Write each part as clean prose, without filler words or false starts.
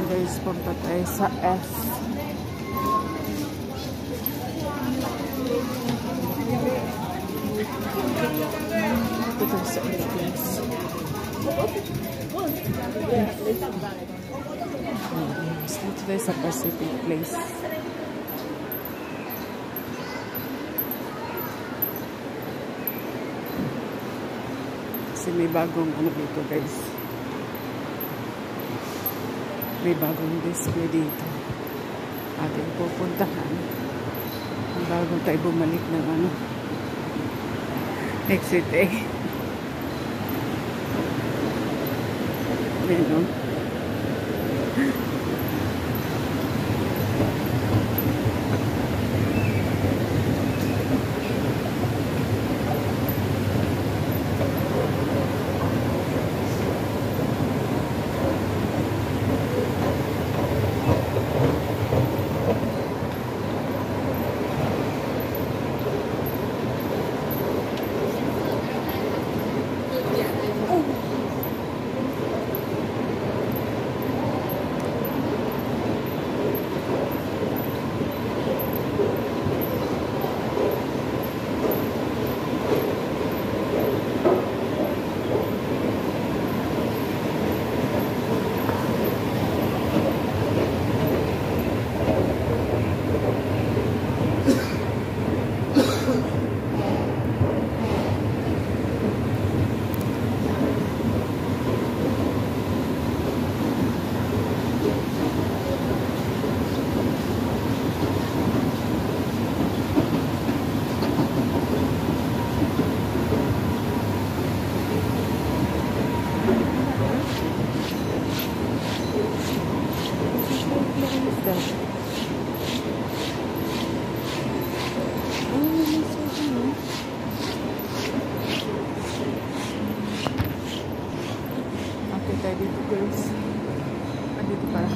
guys, punta tayo sa F. Ito sa F guys. Dito tayo sa Pacific Place. Kasi may bagong ano dito guys. May bagong display dito. Ating pupuntahan. Bago tayo bumalik ng ano. Exit A. Ayan o. Dito guys. Dito para.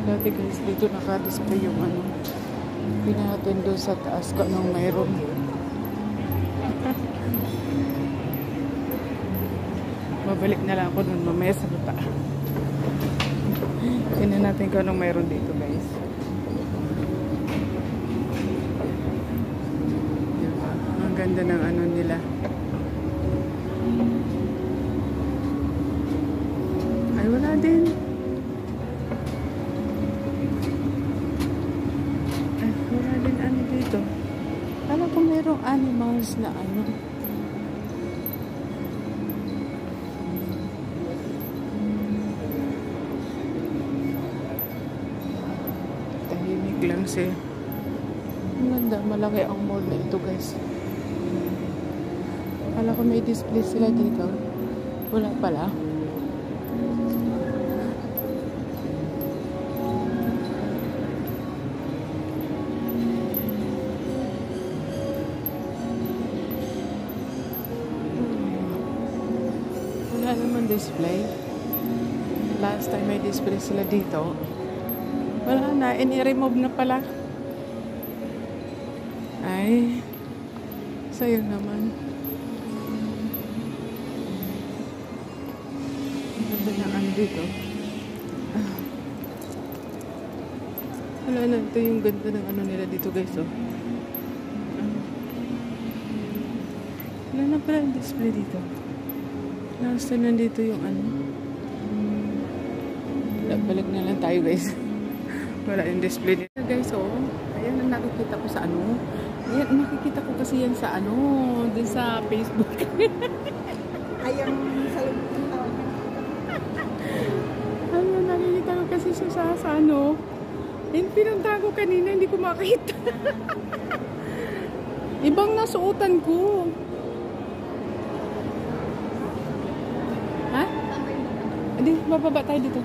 Dati guys, dito naka-display yung ano. Pinahatin doon sa taas ko anong mayroon. Babalik na lang ako doon mamaya sa bata. Tingnan natin kung anong mayroon dito guys. Ganda ng ano nila. Ay, wala din. Ay, wala din ano dito. Alam ko merong animals na ano. Tahimik lang siya. Ang ganda, malaki ang mall na ito guys. Kala ko may display sila dito. Wala pala. Wala naman display. Last time may display sila dito. Wala na. I-remove na pala. Ay. Sayang naman. Dito. Wala na. Ito yung ganda ng ano nila dito guys. Oh. Wala na pala yung display dito. Last time nandito yung ano. Balik na lang tayo guys. Wala yung display dito guys. Oh. Ayan ang nakikita ko sa ano. Ayan nakikita ko kasi yan sa ano. Dun sa Facebook. Ayan sa nakikita ko kasi siya sa ano. Yung pinunta ko kanina, hindi ko makita. Ibang nasuotan ko. Ha? Hindi, bababa tayo dito.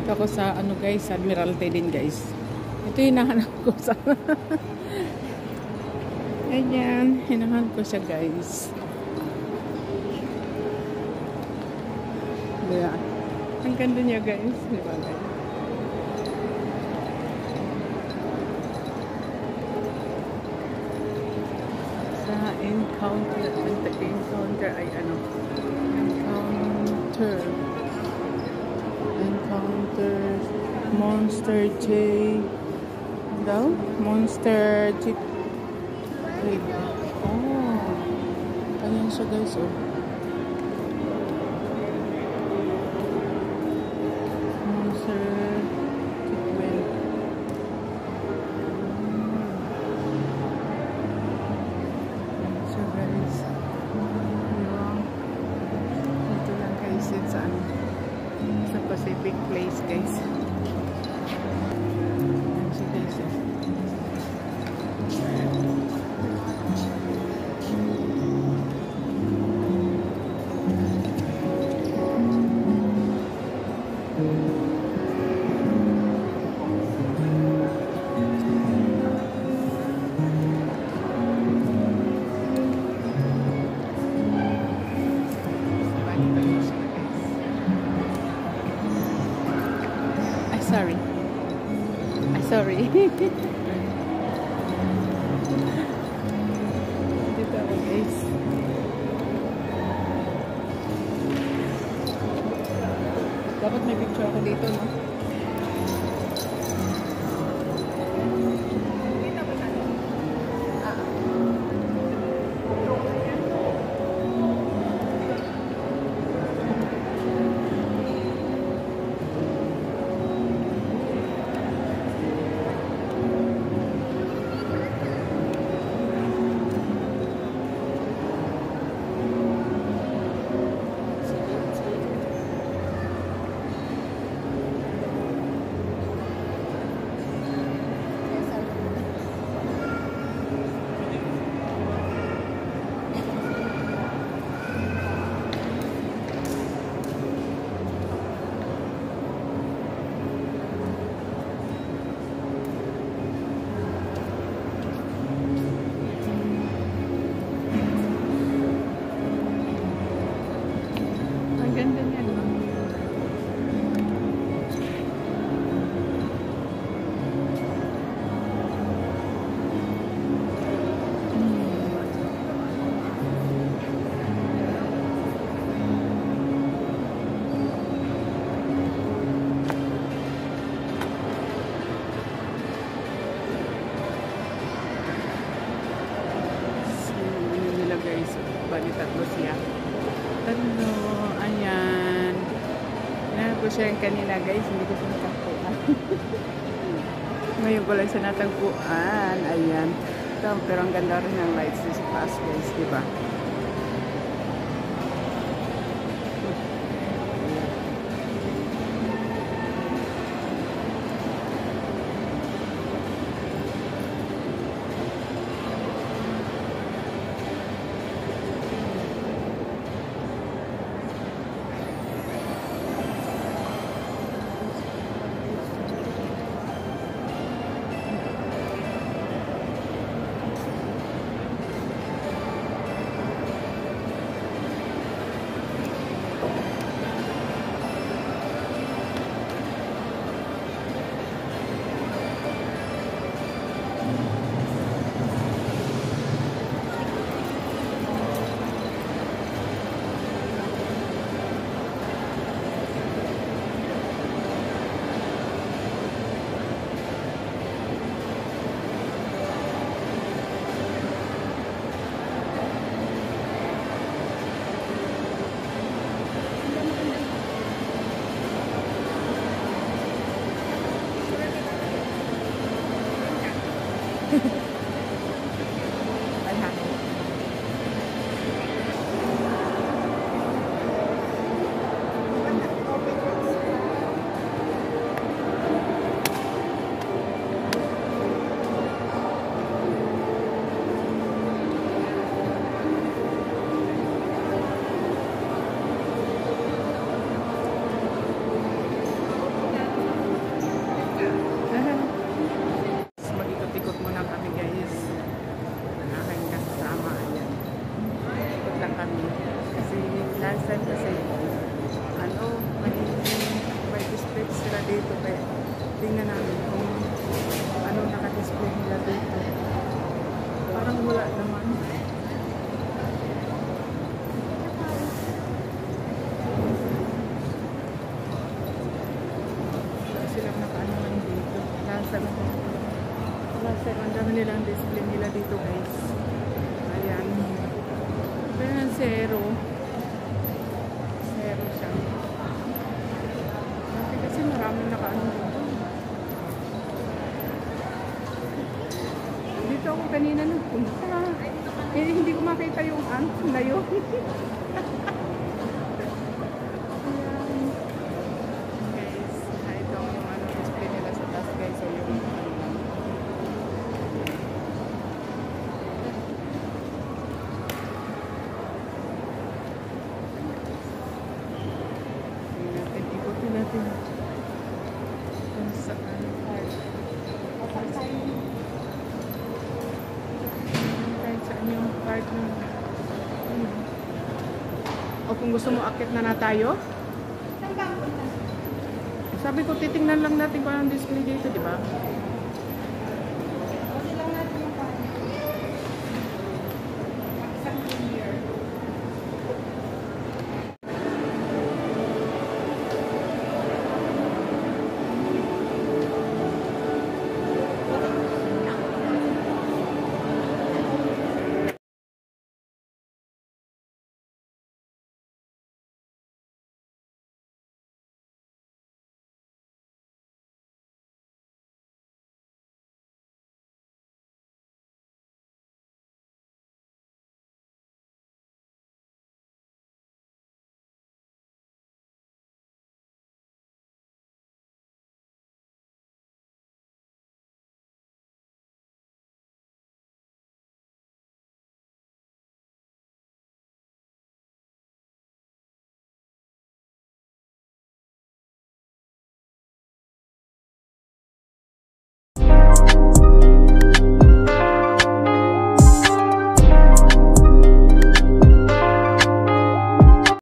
Dito ako sa ano guys, Admiralty din guys. Ito yung hinahanap ko sa ayan, hinahanap ko siya guys. Diba? Ang ganda niya guys. Diba guys? Sa encounter ay ano? Encounter Monster J daw? Monster J. Wait. Oh. Ayan siya guys oh. Monster Chickwen. So guys. Diba? Ito lang guys yun sa ano. Sa Pacific Place guys. Ayan siya guys oh. Sorry. Dito ako guys. Dapat may picture ako dito, no? Bali, tatlo siya. Tatlo. Ayan. Hinahanap ko siya yung kanina guys. Hindi ko siya natagpuan. Ngayon ko lang siya natagpuan. Ayan. Ito, pero ang ganda rin ng lights sa class guys. Diba? kami. Kasi last time kasi, may display sila dito. Kaya tingnan namin kung ano naka-display nila dito. Parang wala naman. Wala silang naka-ano dito. Last time, ang dami nilang display nila dito guys. Ayan. Ayan, zero. Zero siya. Kasi maraming naka-ano dito. Dito ako kanina nagpunta. Hindi ko makita yung na yun. Ayan. Guys, ito yung display nila sa taas guys. So yung ikutin natin kung saan kahit saan yung part ng o kung gusto mo akit na tayo. Sabi ko titingnan lang natin kung anong display dito, di ba?